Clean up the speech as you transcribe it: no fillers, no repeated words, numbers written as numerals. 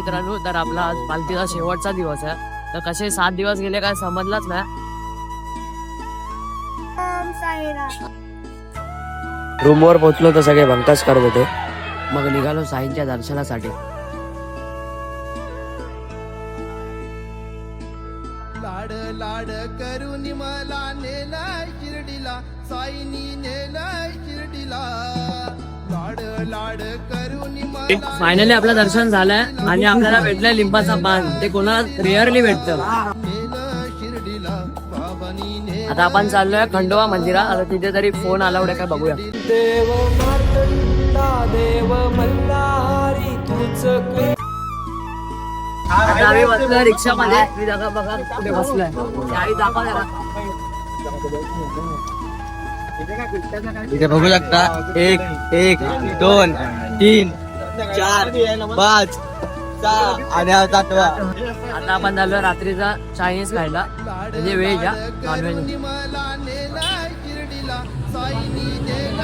मित्रांनो, तर आपला आज पालखीचा शेवटचा दिवस आहे. तर कसे 7 दिवस गेले काय समजलाच नाही. रूमवर पोहोचलो तर सगळे भंकास करत होते. मग निघालो साईंच्या दर्शनासाठी. लाड लाड करून मला नेलाय शिर्डीला, साईनी नेलाय शिर्डीला. लाड लाड करून मला फायनली आपलं दर्शन झालंय आणि आपल्याला भेटलंय लिंबाचा पान. ते कोणाला रेअरली भेटतं. नेलं शिर्डीला, बाबांनी नेलं. आता आपण चाललोय खंडोबा मंदिरात. आता तिथे तरी फोन अलाउड आहे काय बघूया. आता आम्ही बसलोय रिक्षामध्ये. मी बघा बघा कुठे बसलोय. त्याही दाखवा जरा. इथे बघू शकता 1 1 2 3 4 5 6 आणि हा 7वा. आता आपण झालो रात्रीचा चायनीज खायला. म्हणजे व्हेज हा, नॉन व्हेज. मला नेलाय शिर्डीला, साईनी नेलं